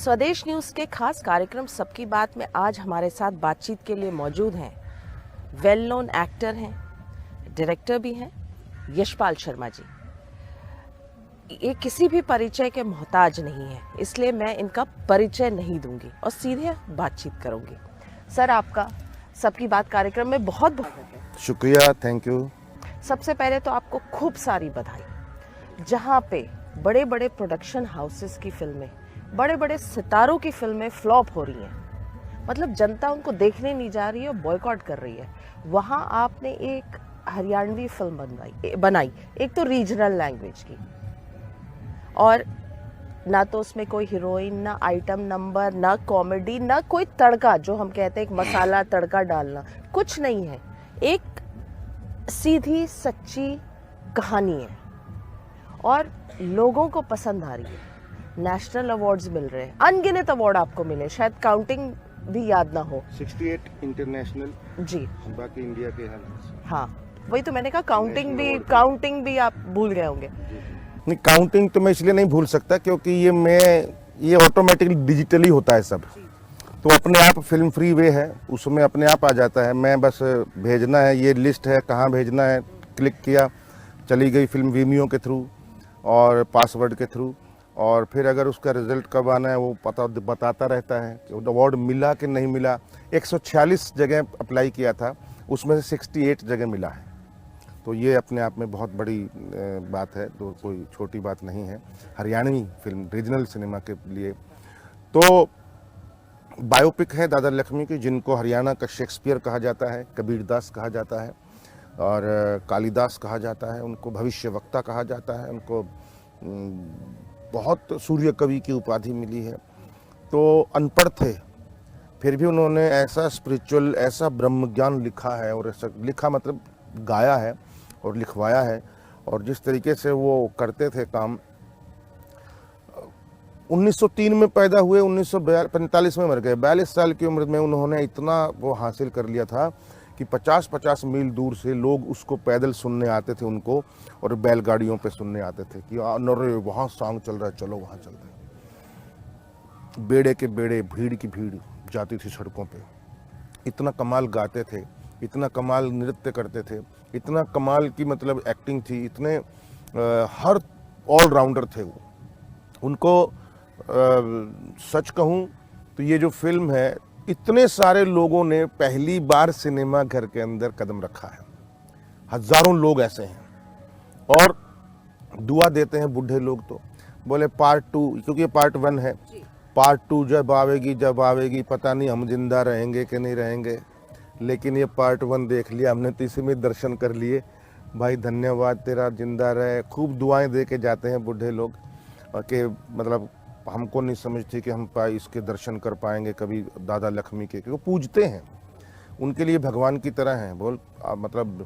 स्वदेश न्यूज़ के खास कार्यक्रम सबकी बात में आज हमारे साथ बातचीत के लिए मौजूद हैं वेल नोन एक्टर हैं, डायरेक्टर भी हैं, यशपाल शर्मा जी। ये किसी भी परिचय के मोहताज नहीं है, इसलिए मैं इनका परिचय नहीं दूंगी और सीधे बातचीत करूंगी। सर, आपका सबकी बात कार्यक्रम में बहुत बहुत शुक्रिया, थैंक यू। सबसे पहले तो आपको खूब सारी बधाई। जहाँ पे बड़े बड़े प्रोडक्शन हाउसेस की फिल्में, बड़े बड़े सितारों की फिल्में फ्लॉप हो रही हैं, मतलब जनता उनको देखने नहीं जा रही है और बॉयकॉट कर रही है, वहाँ आपने एक हरियाणवी फिल्म बनाई, एक तो रीजनल लैंग्वेज की, और ना तो उसमें कोई हीरोइन, ना आइटम नंबर, ना कॉमेडी, ना कोई तड़का, जो हम कहते हैं एक मसाला तड़का डालना, कुछ नहीं है। एक सीधी सच्ची कहानी है और लोगों को पसंद आ रही है। नेशनल अवार्ड्स मिल रहे हैं, अनगिनत अवार्ड आपको मिले, शायद काउंटिंग भी याद ना हो। 68 इंटरनेशनल जी, बाकी इंडिया के हैं। हाँ, वही तो मैंने कहा, काउंटिंग भी आप भूल गए होंगे। नहीं, काउंटिंग तो मैं इसलिए नहीं भूल सकता क्योंकि ये ऑटोमेटिकली डिजिटली होता है सब, तो अपने आप फिल्म फ्री वे है, उसमें अपने आप आ जाता है। मैं बस भेजना है, ये लिस्ट है, कहाँ भेजना है, क्लिक किया, चली गई फिल्म वीमियो के थ्रू और पासवर्ड के थ्रू, और फिर अगर उसका रिजल्ट कब आना है वो बताता रहता है कि अवार्ड मिला कि नहीं मिला। 146 जगह अप्लाई किया था, उसमें से 68 जगह मिला है, तो ये अपने आप में बहुत बड़ी बात है, तो कोई छोटी बात नहीं है हरियाणवी फिल्म रीजनल सिनेमा के लिए। तो बायोपिक है दादा लक्ष्मी की, जिनको हरियाणा का शेक्सपियर कहा जाता है, कबीरदास कहा जाता है और कालिदास कहा जाता है, उनको भविष्यवक्ता कहा जाता है, उनको बहुत सूर्य कवि की उपाधि मिली है। तो अनपढ़ थे, फिर भी उन्होंने ऐसा स्पिरिचुअल, ऐसा ब्रह्म ज्ञान लिखा है, और ऐसा लिखा मतलब गाया है और लिखवाया है, और जिस तरीके से वो करते थे काम। 1903 में पैदा हुए, 1945 में मर गए। 42 साल की उम्र में उन्होंने इतना वो हासिल कर लिया था कि 50-50 मील दूर से लोग उसको पैदल सुनने आते थे उनको, और बैलगाड़ियों पे सुनने आते थे कि नरे वहाँ सॉन्ग चल रहा है, चलो वहाँ चलते हैं। बेड़े के बेड़े, भीड़ की भीड़ जाती थी सड़कों पे। इतना कमाल गाते थे, इतना कमाल नृत्य करते थे, इतना कमाल की मतलब एक्टिंग थी, इतने हर ऑलराउंडर थे वो। उनको सच कहूँ तो ये जो फिल्म है, इतने सारे लोगों ने पहली बार सिनेमा घर के अंदर कदम रखा है, हजारों लोग ऐसे हैं, और दुआ देते हैं बूढ़े लोग, तो बोले पार्ट 2, क्योंकि ये पार्ट 1 है, पार्ट 2 जब आवेगी पता नहीं हम जिंदा रहेंगे कि नहीं रहेंगे, लेकिन ये पार्ट 1 देख लिया हमने, तो इसी में दर्शन कर लिए। भाई धन्यवाद तेरा, जिंदा रहे। खूब दुआएं दे के जाते हैं बूढ़े लोग, और कि मतलब हमको नहीं समझती कि हम इसके दर्शन कर पाएंगे कभी दादा लक्ष्मी के, क्योंकि पूजते हैं, उनके लिए भगवान की तरह हैं। मतलब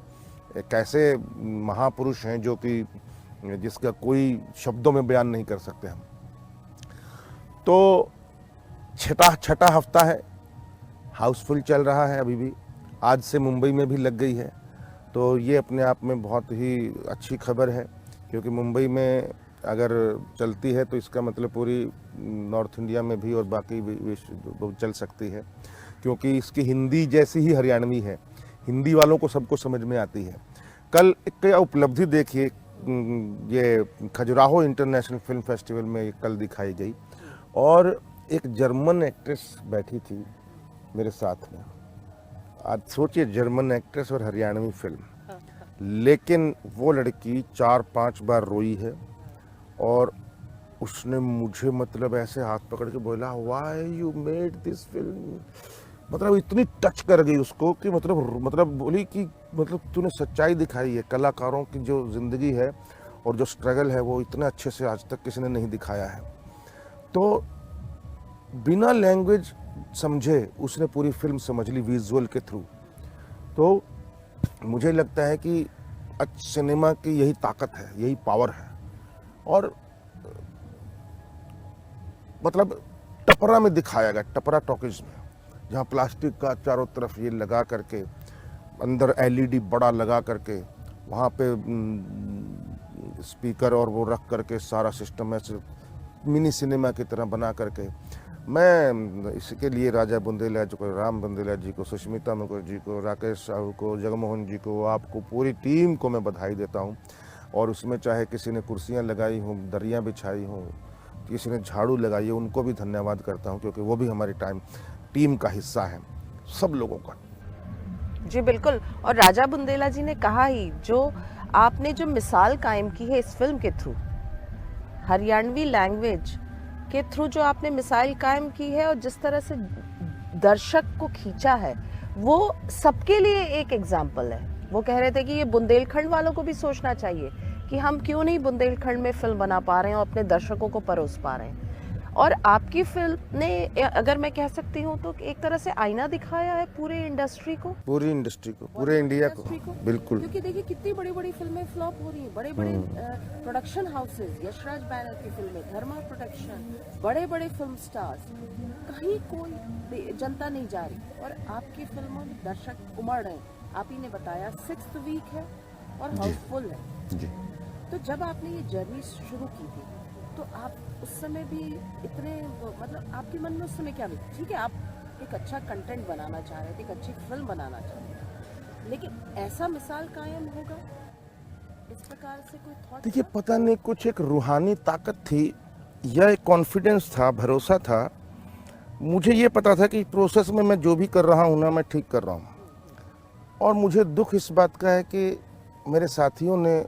कैसे महापुरुष हैं जो कि जिसका कोई शब्दों में बयान नहीं कर सकते हम। तो छठा हफ्ता है, हाउसफुल चल रहा है अभी भी, आज से मुंबई में भी लग गई है, तो ये अपने आप में बहुत ही अच्छी खबर है, क्योंकि मुंबई में अगर चलती है तो इसका मतलब पूरी नॉर्थ इंडिया में भी और बाकी भी चल सकती है, क्योंकि इसकी हिंदी जैसी ही हरियाणवी है, हिंदी वालों को सबको समझ में आती है। कल एक उपलब्धि देखिए, ये खजुराहो इंटरनेशनल फिल्म फेस्टिवल में कल दिखाई गई, और एक जर्मन एक्ट्रेस बैठी थी मेरे साथ में। आज सोचिए, जर्मन एक्ट्रेस और हरियाणवी फिल्म, लेकिन वो लड़की 4-5 बार रोई है, और उसने मुझे मतलब ऐसे हाथ पकड़ के बोला, why you made this film, मतलब इतनी टच कर गई उसको कि मतलब बोली कि मतलब तूने सच्चाई दिखाई है, कलाकारों की जो ज़िंदगी है और जो स्ट्रगल है वो इतने अच्छे से आज तक किसी ने नहीं दिखाया है। तो बिना लैंग्वेज समझे उसने पूरी फिल्म समझ ली विजुअल के थ्रू। तो मुझे लगता है कि सिनेमा की यही ताकत है, यही पावर है। और मतलब टपरा में दिखाया गया, टपरा टॉकीज में, जहाँ प्लास्टिक का चारों तरफ ये लगा करके, अंदर एलईडी बड़ा लगा करके, वहाँ पे स्पीकर और वो रख करके सारा सिस्टम ऐसे मिनी सिनेमा की तरह बना करके मैं इसके लिए राजा बुंदेला जी को, राम बुंदेला जी को, सुष्मिता मुखर्जी को, राकेश साहू को, जगमोहन जी को, आपको पूरी टीम को मैं बधाई देता हूँ। और उसमें चाहे किसी ने कुर्सियाँ लगाई हों, दरियाँ बिछाई हों, किसी ने झाड़ू लगाई है, उनको भी धन्यवाद करता हूँ, क्योंकि वो भी हमारी टीम का हिस्सा है, सब लोगों का। जी बिल्कुल। और राजा बुंदेला जी ने कहा ही, जो आपने जो मिसाल कायम की है इस फिल्म के थ्रू, हरियाणवी लैंग्वेज के थ्रू जो आपने मिसाल कायम की है और जिस तरह से दर्शक को खींचा है, वो सबके लिए एक एग्जाम्पल है। वो कह रहे थे कि ये बुंदेलखंड वालों को भी सोचना चाहिए कि हम क्यों नहीं बुंदेलखंड में फिल्म बना पा रहे हैं और अपने दर्शकों को परोस पा रहे हैं। और आपकी फिल्म ने, अगर मैं कह सकती हूँ, तो एक तरह से आईना दिखाया है पूरे इंडस्ट्री को, पूरी इंडस्ट्री को, पूरे इंडिया को, बिल्कुल। क्योंकि देखिए कितनी बड़ी बड़ी फिल्में फ्लॉप हो रही हैं, बड़े बड़े प्रोडक्शन हाउसेस, यशराज बैनर की फिल्में, धर्मा प्रोडक्शन, बड़े बड़े फिल्म स्टार्स, कहीं कोई जनता नहीं जा रही। और आपकी फिल्मों में दर्शक उमड़ रहे हैं। आप ही ने बताया 6th वीक है और हाउसफुल है जी। तो जब आपने ये जर्नी शुरू की थी, तो आप उस समय भी इतने, मतलब आपके मन में उस समय क्या था? ठीक है, आप एक अच्छा कंटेंट बनाना चाह रहे थे, एक अच्छी फिल्म बनाना चाह रहे थे, लेकिन ऐसा मिसाल कायम होगा, इस प्रकार से कोई थॉट? देखिए, पता नहीं, कुछ एक रूहानी ताकत थी या एक कॉन्फिडेंस था, भरोसा था। मुझे ये पता था कि प्रोसेस में मैं जो भी कर रहा हूँ ना, मैं ठीक कर रहा हूँ। और मुझे दुख इस बात का है कि मेरे साथियों ने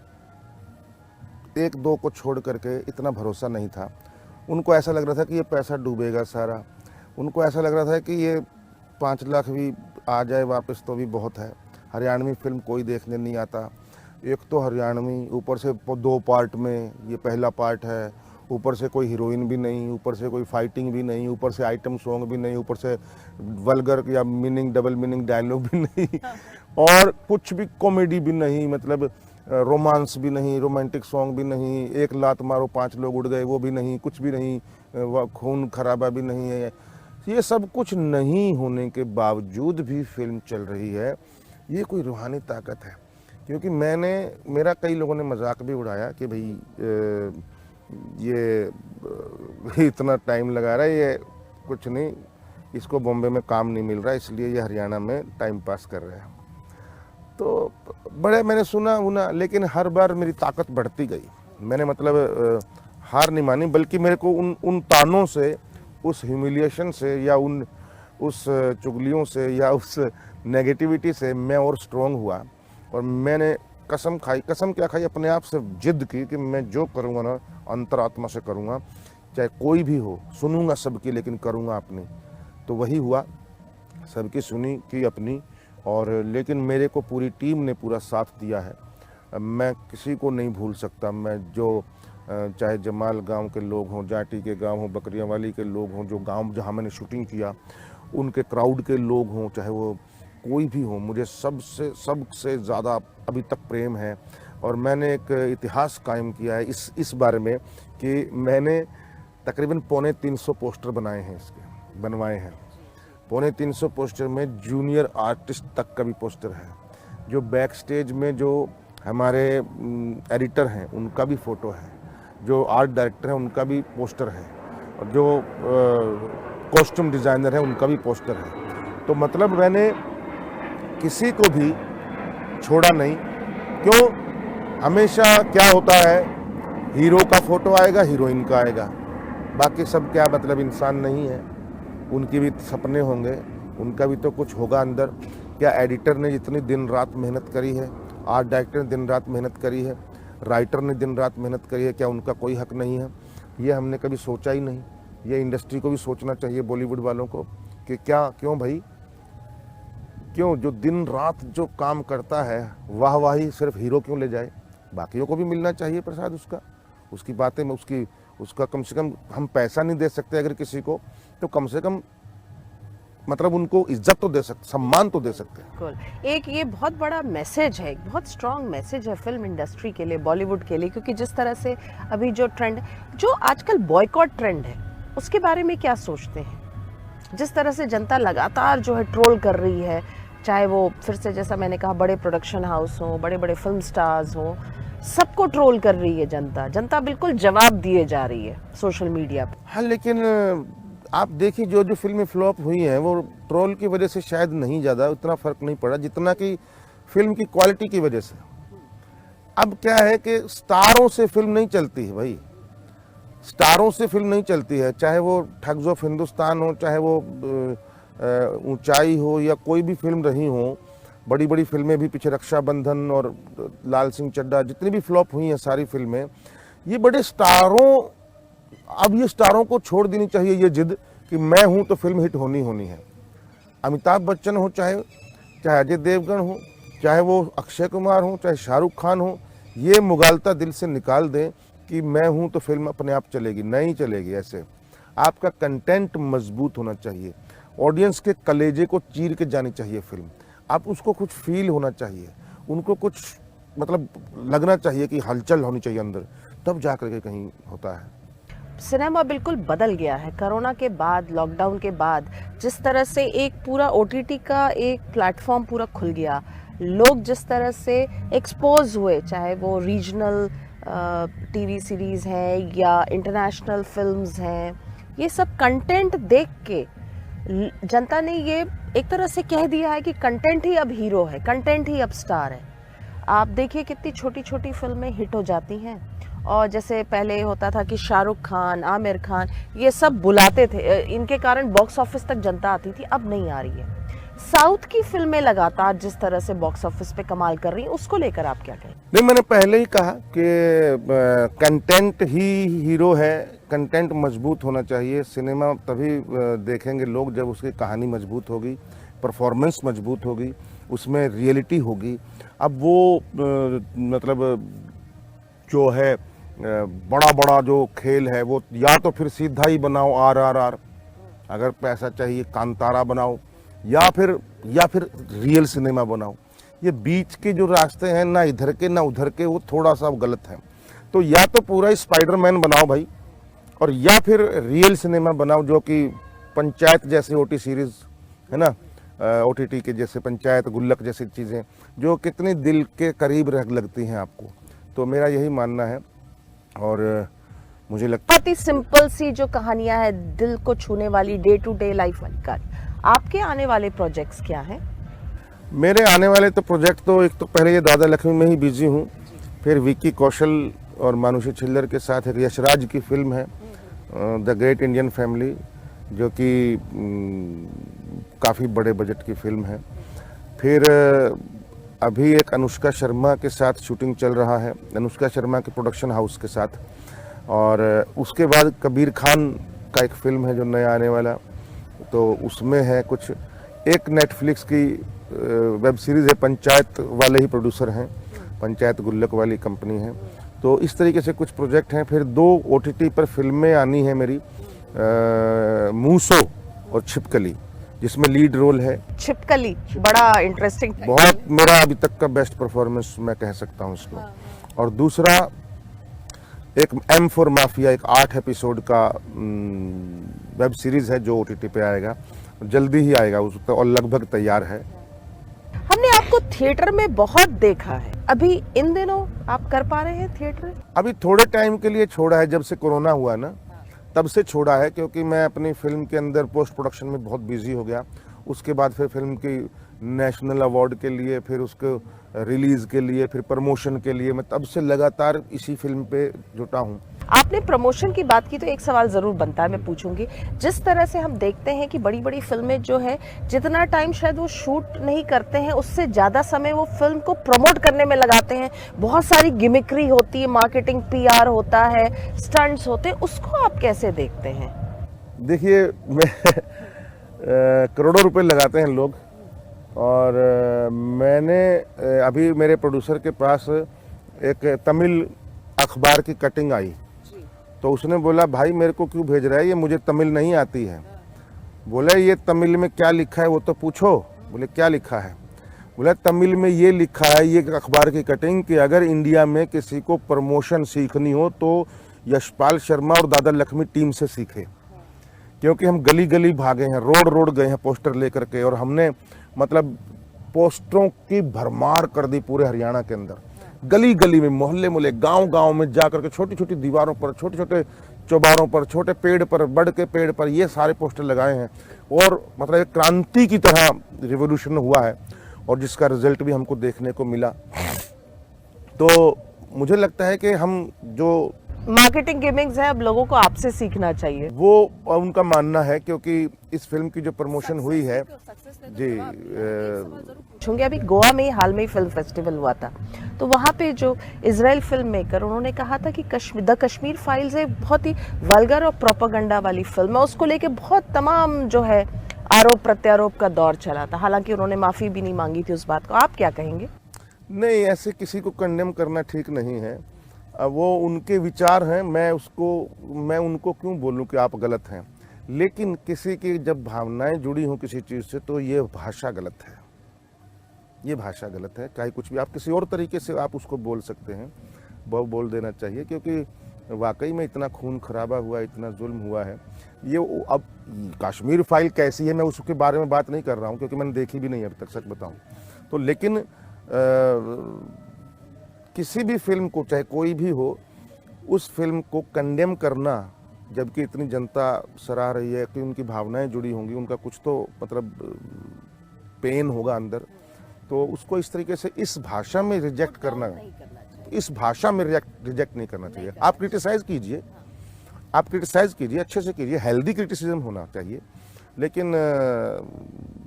एक दो को छोड़ करके इतना भरोसा नहीं था। उनको ऐसा लग रहा था कि ये पैसा डूबेगा सारा। उनको ऐसा लग रहा था कि ये 5 लाख भी आ जाए वापस तो भी बहुत है। हरियाणवी फिल्म कोई देखने नहीं आता। एक तो हरियाणवी, ऊपर से 2 पार्ट में, ये पहला पार्ट है, ऊपर से कोई हीरोइन भी नहीं, ऊपर से कोई फाइटिंग भी नहीं, ऊपर से आइटम सॉन्ग भी नहीं, ऊपर से वल्गर या मीनिंग, डबल मीनिंग डायलॉग भी नहीं, और कुछ भी कॉमेडी भी नहीं, मतलब रोमांस भी नहीं, रोमांटिक सॉन्ग भी नहीं, एक लात मारो 5 लोग उड़ गए वो भी नहीं, कुछ भी नहीं, खून खराबा भी नहीं है। ये सब कुछ नहीं होने के बावजूद भी फिल्म चल रही है। ये कोई रूहानी ताकत है। क्योंकि मेरा कई लोगों ने मजाक भी उड़ाया कि भाई ये इतना टाइम लगा रहा है, ये कुछ नहीं, इसको बॉम्बे में काम नहीं मिल रहा, इसलिए ये हरियाणा में टाइम पास कर रहे हैं। तो बड़े मैंने सुना, लेकिन हर बार मेरी ताकत बढ़ती गई। मैंने मतलब हार नहीं मानी, बल्कि मेरे को उन तानों से, उस ह्यूमिलिएशन से, या उस चुगलियों से, या उस नेगेटिविटी से मैं और स्ट्रॉन्ग हुआ। और मैंने कसम क्या खाई, अपने आप से जिद की कि मैं जो करूँगा ना, अंतरात्मा से करूँगा, चाहे कोई भी हो, सुनूंगा सबकी, लेकिन करूँगा अपनी। तो वही हुआ, सबकी सुनी की अपनी। और लेकिन मेरे को पूरी टीम ने पूरा साथ दिया है। मैं किसी को नहीं भूल सकता। मैं जो चाहे जमाल गांव के लोग हों, जाटी के गांव हों, बकरियावाली के लोग हों, जो गांव जहां मैंने शूटिंग किया, उनके क्राउड के लोग हों, चाहे वो कोई भी हो, मुझे सबसे ज़्यादा अभी तक प्रेम है। और मैंने एक इतिहास कायम किया है इस बारे में कि मैंने तकरीबन 350 पोस्टर बनवाए हैं। 350 पोस्टर में जूनियर आर्टिस्ट तक का भी पोस्टर है। जो बैक स्टेज में जो हमारे एडिटर हैं उनका भी फ़ोटो है, जो आर्ट डायरेक्टर हैं उनका भी पोस्टर है, और जो कॉस्ट्यूम डिज़ाइनर है उनका भी पोस्टर है। तो मतलब मैंने किसी को भी छोड़ा नहीं। क्यों? हमेशा क्या होता है, हीरो का फ़ोटो आएगा, हीरोइन का आएगा, बाकी सब क्या मतलब इंसान नहीं है, उनकी भी सपने होंगे, उनका भी तो कुछ होगा अंदर। क्या एडिटर ने जितनी दिन रात मेहनत करी है, आर्ट डायरेक्टर ने दिन रात मेहनत करी है, राइटर ने दिन रात मेहनत करी है, क्या उनका कोई हक नहीं है? ये हमने कभी सोचा ही नहीं। ये इंडस्ट्री को भी सोचना चाहिए, बॉलीवुड वालों को, कि क्यों भाई, क्यों जो दिन रात जो काम करता है, वाहवाही सिर्फ हीरो क्यों ले जाए? बाकियों को भी मिलना चाहिए प्रसाद उसकी बातें में, उसका कम से कम हम पैसा नहीं दे सकते अगर किसी को, तो कम से कम मतलब उनको इज्जत तो दे सकते, सम्मान तो दे सकते हैं। बिल्कुल। एक ये बहुत बड़ा मैसेज है, एक बहुत स्ट्रॉन्ग मैसेज है फिल्म इंडस्ट्री के लिए, बॉलीवुड के लिए, क्योंकि जिस तरह से अभी जो ट्रेंड, जो आजकल बॉयकॉट ट्रेंड है, उसके बारे में क्या सोचते हैं? जिस तरह से जनता लगातार जो है ट्रोल कर रही है, चाहे वो फिर से जैसा मैंने कहा बड़े प्रोडक्शन हाउस हों, बड़े बड़े फिल्म स्टार्स हों, सबको ट्रोल कर रही है जनता बिल्कुल जवाब दिए जा रही है सोशल मीडिया पर। हाँ, लेकिन आप देखिए जो जो फिल्में फ्लॉप हुई हैं वो ट्रोल की वजह से शायद नहीं, ज़्यादा उतना फ़र्क नहीं पड़ा जितना कि फिल्म की क्वालिटी की वजह से। अब क्या है कि स्टारों से फिल्म नहीं चलती है भाई, स्टारों से फिल्म नहीं चलती है, चाहे वो ठग्स ऑफ हिंदुस्तान हो, चाहे वो ऊंचाई हो, या कोई भी फिल्म रही हो। बड़ी बड़ी फिल्में भी पीछे रक्षाबंधन और लाल सिंह चड्ढा, जितनी भी फ्लॉप हुई हैं सारी फिल्में, ये बड़े स्टारों, अब ये स्टारों को छोड़ देनी चाहिए ये जिद कि मैं हूं तो फिल्म हिट होनी होनी है। अमिताभ बच्चन हो, चाहे चाहे अजय देवगन हो, चाहे वो अक्षय कुमार हो, चाहे शाहरुख खान हो, ये मुगालता दिल से निकाल दें कि मैं हूं तो फिल्म अपने आप चलेगी, नहीं चलेगी। ऐसे आपका कंटेंट मजबूत होना चाहिए, ऑडियंस के कलेजे को चीर के जानी चाहिए फिल्म, आप उसको कुछ फील होना चाहिए, उनको कुछ मतलब लगना चाहिए कि हलचल होनी चाहिए अंदर, तब जा करके कहीं होता है। सिनेमा बिल्कुल बदल गया है कोरोना के बाद, लॉकडाउन के बाद। जिस तरह से एक पूरा ओटीटी का एक प्लेटफॉर्म पूरा खुल गया, लोग जिस तरह से एक्सपोज हुए, चाहे वो रीजनल टीवी सीरीज़ हैं या इंटरनेशनल फिल्म्स हैं, ये सब कंटेंट देख के जनता ने ये एक तरह से कह दिया है कि कंटेंट ही अब हीरो है, कंटेंट ही अब स्टार है। आप देखिए कितनी छोटी छोटी फिल्में हिट हो जाती हैं, और जैसे पहले होता था कि शाहरुख खान, आमिर खान, ये सब बुलाते थे, इनके कारण बॉक्स ऑफिस तक जनता आती थी, अब नहीं आ रही है। साउथ की फिल्में लगातार जिस तरह से बॉक्स ऑफिस पे कमाल कर रही हैं, उसको लेकर आप क्या कहें? नहीं, मैंने पहले ही कहा कि कंटेंट ही हीरो है, कंटेंट मजबूत होना चाहिए। सिनेमा तभी देखेंगे लोग जब उसकी कहानी मजबूत होगी, परफॉर्मेंस मजबूत होगी, उसमें रियलिटी होगी। अब वो मतलब जो है बड़ा बड़ा जो खेल है वो या तो फिर सीधा ही बनाओ RRR, अगर पैसा चाहिए कांतारा बनाओ, या फिर रियल सिनेमा बनाओ। ये बीच के जो रास्ते हैं, ना इधर के ना उधर के, वो थोड़ा सा गलत है। तो या तो पूरा ही स्पाइडरमैन बनाओ भाई, और या फिर रियल सिनेमा बनाओ, जो कि पंचायत जैसे OT सीरीज है ना, OTT के जैसे पंचायत, गुल्लक जैसी चीज़ें जो कितनी दिल के करीब लगती हैं आपको। तो मेरा यही मानना है, और मुझे लगता है बहुत ही सिंपल सी जो कहानियां हैं, दिल को छूने वाली, डे टू डे लाइफ वाली कहानी। आपके आने वाले प्रोजेक्ट्स क्या हैं? मेरे आने वाले तो प्रोजेक्ट, तो एक तो पहले ये दादा लक्ष्मी में ही बिजी हूँ, फिर विक्की कौशल और मानुषी छिल्लर के साथ एक यशराज की फिल्म है द ग्रेट इंडियन फैमिली, जो कि काफ़ी बड़े बजट की फिल्म है। फिर अभी एक अनुष्का शर्मा के साथ शूटिंग चल रहा है, अनुष्का शर्मा के प्रोडक्शन हाउस के साथ। और उसके बाद कबीर खान का एक फिल्म है जो नया आने वाला, तो उसमें है कुछ। एक नेटफ्लिक्स की वेब सीरीज़ है, पंचायत वाले ही प्रोड्यूसर हैं, पंचायत गुल्लक वाली कंपनी है। तो इस तरीके से कुछ प्रोजेक्ट हैं। फिर 2 OTT पर फिल्में आनी है मेरी, मूसो और छिपकली, जिसमें लीड रोल है। छिपकली बड़ा इंटरेस्टिंग, बहुत मेरा अभी तक का बेस्ट परफॉर्मेंस मैं कह सकता हूँ इसको। और दूसरा एक M for माफिया, एक 8 एपिसोड का वेब सीरीज है जो OTT पे आएगा, जल्दी ही आएगा उसका, और लगभग तैयार है। हमने आपको थिएटर में बहुत देखा है, अभी इन दिनों आप कर पा रहे हैं थिएटर? अभी थोड़े टाइम के लिए छोड़ा है, जब से कोरोना हुआ ना तब से छोड़ा है, क्योंकि मैं अपनी फिल्म के अंदर पोस्ट प्रोडक्शन में बहुत बिजी हो गया। उसके बाद फिर फिल्म की नेशनल अवार्ड के लिए, फिर उसको रिलीज़ के लिए, फिर प्रमोशन के लिए, मैं तब से लगातार इसी फिल्म पे जुटा हूँ। आपने प्रमोशन की बात की तो एक सवाल ज़रूर बनता है, मैं पूछूंगी। जिस तरह से हम देखते हैं कि बड़ी बड़ी फिल्में जो है, जितना टाइम शायद वो शूट नहीं करते हैं, उससे ज़्यादा समय वो फिल्म को प्रमोट करने में लगाते हैं। बहुत सारी गिमिक्री होती है, मार्केटिंग, PR होता है, स्टंट्स होते हैं, उसको आप कैसे देखते हैं? देखिए, मैं करोड़ों रुपए लगाते हैं लोग, और मैंने अभी मेरे प्रोड्यूसर के पास एक तमिल अखबार की कटिंग आई, तो उसने बोला भाई मेरे को क्यों भेज रहा है, ये मुझे तमिल नहीं आती है। बोले ये तमिल में क्या लिखा है वो तो पूछो। बोले क्या लिखा है? बोला तमिल में ये लिखा है, ये अखबार की कटिंग, कि अगर इंडिया में किसी को प्रमोशन सीखनी हो तो यशपाल शर्मा और दादा लक्ष्मी टीम से सीखे, क्योंकि हम गली गली भागे हैं, रोड रोड गए हैं पोस्टर लेकर के, और हमने मतलब पोस्टरों की भरमार कर दी पूरे हरियाणा के अंदर। गली गली में, मोहल्ले मोहल्ले, गांव गांव में जा करके, छोटी छोटी दीवारों पर, छोटे छोटे चौबारों पर, छोटे पेड़ पर, बड़ के पेड़ पर, ये सारे पोस्टर लगाए हैं और मतलब एक क्रांति की तरह रिवोल्यूशन हुआ है और जिसका रिजल्ट भी हमको देखने को मिला। तो मुझे लगता है कि हम जो मार्केटिंग गिमिक्स है, अब लोगों को आपसे सीखना चाहिए। वो उनका मानना है, क्योंकि इस फिल्म की जो प्रमोशन हुई है जी पूछूंगी, अभी गोवा में हाल में ही फिल्म फेस्टिवल हुआ था, तो वहाँ पे जो इजराइल फिल्म मेकर उन्होंने कहा था कि द कश्मीर फाइल्स एक बहुत ही वल्गर और प्रोपेगेंडा वाली फिल्म है, उसको लेके बहुत तमाम जो है आरोप प्रत्यारोप का दौर चला था, हालांकि उन्होंने माफी भी नहीं मांगी थी उस बात को। आप क्या कहेंगे? नहीं, ऐसे किसी को कंडेम करना ठीक नहीं है। वो उनके विचार हैं, मैं उनको क्यों बोलूं कि आप गलत हैं। लेकिन किसी की जब भावनाएं जुड़ी हों किसी चीज़ से तो ये भाषा गलत है, ये भाषा गलत है। चाहे कुछ भी आप किसी और तरीके से आप उसको बोल सकते हैं, वो बोल देना चाहिए, क्योंकि वाकई में इतना खून खराबा हुआ, इतना जुल्म हुआ है। ये अब कश्मीर फाइल कैसी है मैं उसके बारे में बात नहीं कर रहा हूँ, क्योंकि मैंने देखी भी नहीं अभी तक, सच बताऊँ तो। लेकिन किसी भी फिल्म को, चाहे कोई भी हो, उस फिल्म को कंडेम करना, जबकि इतनी जनता सराह रही है कि उनकी भावनाएं जुड़ी होंगी, उनका कुछ तो मतलब पेन होगा अंदर, तो उसको इस तरीके से इस भाषा में रिजेक्ट करना, इस भाषा में रिजेक्ट नहीं करना चाहिए। आप क्रिटिसाइज कीजिए, आप क्रिटिसाइज कीजिए, अच्छे से कीजिए, हेल्दी क्रिटिसिज्म होना चाहिए।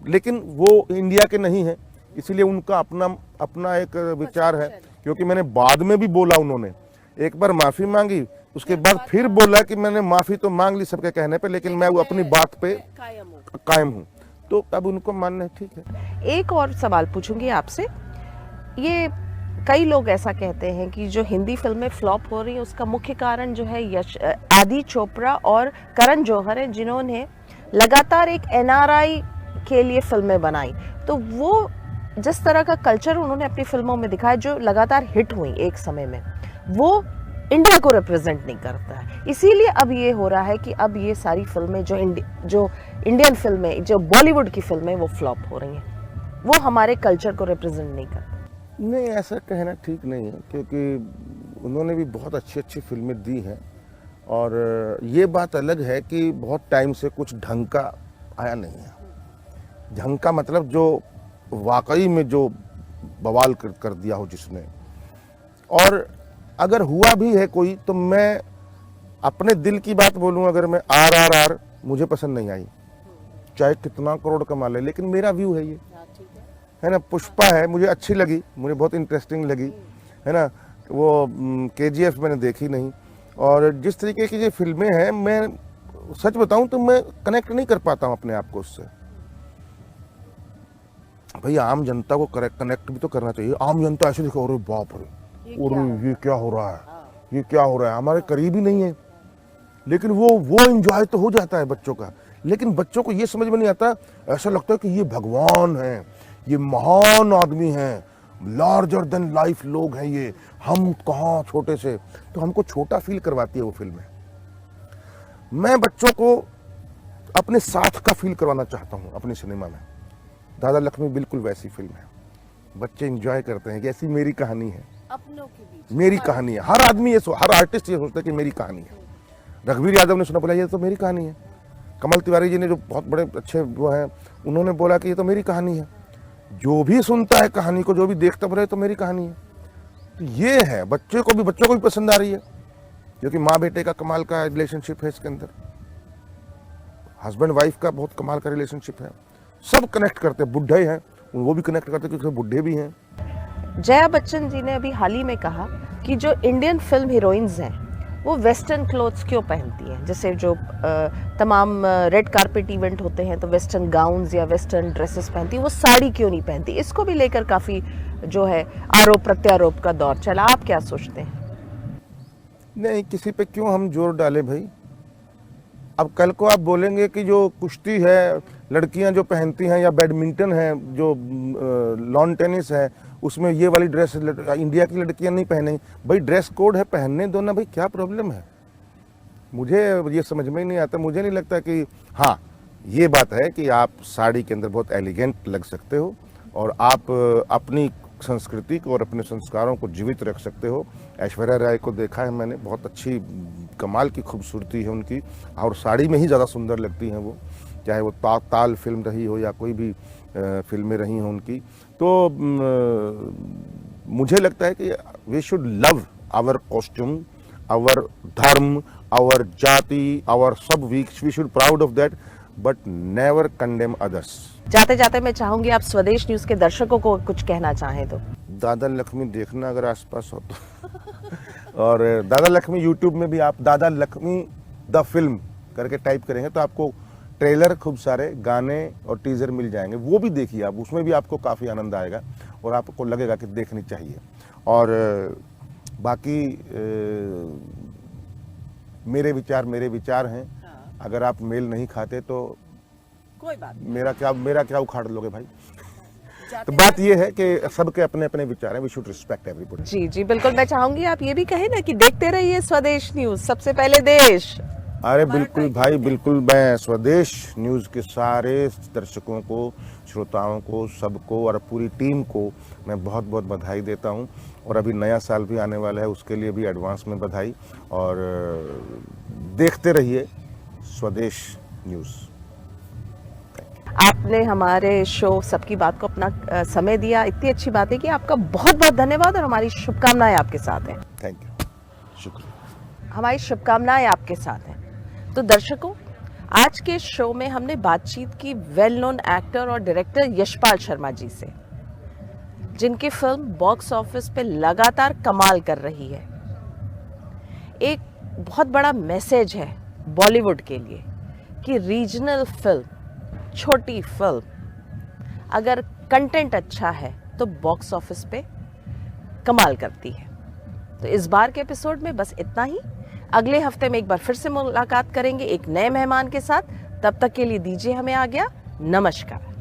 लेकिन वो इंडिया के नहीं है, इसीलिए उनका अपना एक विचार है। क्योंकि मैंने बाद में भी बोला, उन्होंने एक बार माफ़ी मांगी, उसके बाद फिर बोला कि मैंने माफ़ी तो मांग ली सबके कहने पे, लेकिन मैं वो अपनी बात पे कायम हूँ। तो अब उनको मानना है, ठीक है। एक और सवाल पूछूंगी आपसे, ये कई लोग ऐसा कहते हैं कि जो हिंदी फिल्में फ्लॉप हो रही है उसका मुख्य कारण जो है आदि चोपड़ा और करण जौहर हैं, जिन्होंने लगातार एक एनआरआई के लिए फिल्में बनाई। तो वो जिस तरह का कल्चर उन्होंने अपनी फिल्मों में दिखाया, जो लगातार हिट हुई एक समय में, वो इंडिया को रिप्रेजेंट नहीं करता है। इसीलिए अब ये हो रहा है कि अब ये सारी फिल्में जो इंडियन फिल्में, जो बॉलीवुड की फिल्में, वो फ्लॉप हो रही हैं, वो हमारे कल्चर को रिप्रेजेंट नहीं करती। नहीं, ऐसा कहना ठीक नहीं है, क्योंकि उन्होंने भी बहुत अच्छी अच्छी फिल्में दी हैं। और ये बात अलग है कि बहुत टाइम से कुछ ढंग का आया नहीं है। ढंग का मतलब जो वाकई में जो बवाल कर दिया हो जिसने, और अगर हुआ भी है कोई, तो मैं अपने दिल की बात बोलूं, अगर मैं RRR मुझे पसंद नहीं आई, चाहे कितना करोड़ कमा ले, लेकिन मेरा व्यू है ये, है ना। पुष्पा है, मुझे अच्छी लगी, मुझे बहुत इंटरेस्टिंग लगी, है ना। वो KGF मैंने देखी नहीं। और जिस तरीके की ये फिल्में हैं, मैं सच बताऊं तो मैं कनेक्ट नहीं कर पाता हूं अपने आप को उससे। भाई आम जनता को कनेक्ट भी तो करना चाहिए। आम जनता ऐसे दिखा, अरे बाप रे, ये क्या हो रहा है, ये क्या हो रहा है, हमारे करीब ही नहीं है। लेकिन वो एंजॉय तो हो जाता है बच्चों का, लेकिन बच्चों को ये समझ में नहीं आता। ऐसा लगता है कि ये भगवान है, ये महान आदमी हैं, लार्जर देन लाइफ लोग हैं ये, हम कहाँ छोटे से। तो हमको छोटा फील करवाती है वो फिल्में। मैं बच्चों को अपने साथ का फील करवाना चाहता हूँ अपने सिनेमा में। दादा लक्ष्मी बिल्कुल वैसी फिल्म है, बच्चे एंजॉय करते हैं कि ऐसी मेरी कहानी है, अपनों के बीच मेरी कहानी है। हर आदमी हर आर्टिस्ट ये सोचता है कि मेरी कहानी है। रघुवीर यादव ने सुना, बोला ये तो मेरी कहानी है। कमल तिवारी जी ने, जो बहुत बड़े अच्छे वो हैं, उन्होंने बोला कि ये तो मेरी कहानी है। जो भी सुनता है कहानी को, जो भी देखता बोले तो मेरी कहानी है। तो ये है, बच्चों को भी पसंद आ रही है, क्योंकि माँ बेटे का कमाल का रिलेशनशिप है इसके अंदर, हस्बैंड वाइफ का बहुत कमाल का रिलेशनशिप है। सब कनेक्ट करते हैं, बुढ़े हैं वो भी कनेक्ट करते हैं, क्योंकि बुढ़े भी हैं। जया बच्चन जी ने अभी हाल ही में कहा कि जो इंडियन फिल्म हीरोइंस हैं वो वेस्टर्न क्लोथ्स क्यों पहनती हैं। जैसे जो तमाम रेड कारपेट इवेंट होते हैं तो वेस्टर्न गाउन्स या वेस्टर्न ड्रेसेस पहनती हैं, वो साड़ी क्यों नहीं पहनती। इसको भी लेकर काफ़ी जो है आरोप प्रत्यारोप का दौर चला। आप क्या सोचते हैं? नहीं, किसी पे क्यों हम जोर डालें भाई। अब कल को आप बोलेंगे कि जो कुश्ती है लड़कियां जो पहनती हैं, या बैडमिंटन है, जो लॉन टेनिस है, उसमें ये वाली ड्रेस इंडिया की लड़कियां नहीं पहनेंगी। भाई ड्रेस कोड है, पहनने दो ना भाई, क्या प्रॉब्लम है। मुझे ये समझ में ही नहीं आता। मुझे नहीं लगता कि, हाँ ये बात है कि आप साड़ी के अंदर बहुत एलिगेंट लग सकते हो और आप अपनी संस्कृति को और अपने संस्कारों को जीवित रख सकते हो। ऐश्वर्या राय को देखा है मैंने, बहुत अच्छी कमाल की खूबसूरती है उनकी, और साड़ी में ही ज़्यादा सुंदर लगती हैं वो, चाहे वो ताल फिल्म रही हो या कोई भी फिल्में रही हों उनकी। तो मुझे लगता है कि we should love our costume, our dharma, our jati, our सब, we should proud of that, but never condemn others. जाते जाते मैं चाहूंगी आप स्वदेश न्यूज के दर्शकों को कुछ कहना चाहें तो। दादा लक्ष्मी देखना अगर आसपास हो तो और दादा लक्ष्मी यूट्यूब में भी आप दादा लक्ष्मी द फिल्म करके टाइप करेंगे तो आपको ट्रेलर, खूब सारे गाने और टीजर मिल जाएंगे, वो भी देखिए आप, उसमें भी आपको काफ़ी आनंद आएगा और आपको लगेगा कि देखनी चाहिए। और बाकी मेरे विचार हैं, अगर आप मेल नहीं खाते तो कोई बात मेरा क्या उखाड़ लोगे भाई। तो बात ये है कि सबके अपने अपने विचार हैं, वी शुड रिस्पेक्ट एवरीबॉडी। जी जी बिल्कुल, मैं चाहूंगी आप ये भी कहें ना कि देखते रहिए स्वदेश न्यूज, सबसे पहले देश। अरे बिल्कुल भाई, बिल्कुल, मैं स्वदेश न्यूज़ के सारे दर्शकों को, श्रोताओं को, सबको और पूरी टीम को मैं बहुत बहुत बधाई देता हूं। और अभी नया साल भी आने वाला है, उसके लिए भी एडवांस में बधाई। और देखते रहिए स्वदेश न्यूज़। आपने हमारे शो सबकी बात को अपना समय दिया, इतनी अच्छी बातें की, आपका बहुत बहुत धन्यवाद और हमारी शुभकामनाएं आपके साथ हैं। थैंक यू, शुक्रिया। हमारी शुभकामनाएं आपके साथ हैं। तो दर्शकों, आज के शो में हमने बातचीत की वेल नोन एक्टर और डायरेक्टर यशपाल शर्मा जी से, जिनकी फिल्म बॉक्स ऑफिस पे लगातार कमाल कर रही है। एक बहुत बड़ा मैसेज है बॉलीवुड के लिए कि रीजनल फिल्म, छोटी फिल्म, अगर कंटेंट अच्छा है तो बॉक्स ऑफिस पे कमाल करती है। तो इस बार के एपिसोड में बस इतना ही। अगले हफ्ते में एक बार फिर से मुलाकात करेंगे एक नए मेहमान के साथ। तब तक के लिए दीजिए हमें आज्ञा। नमस्कार।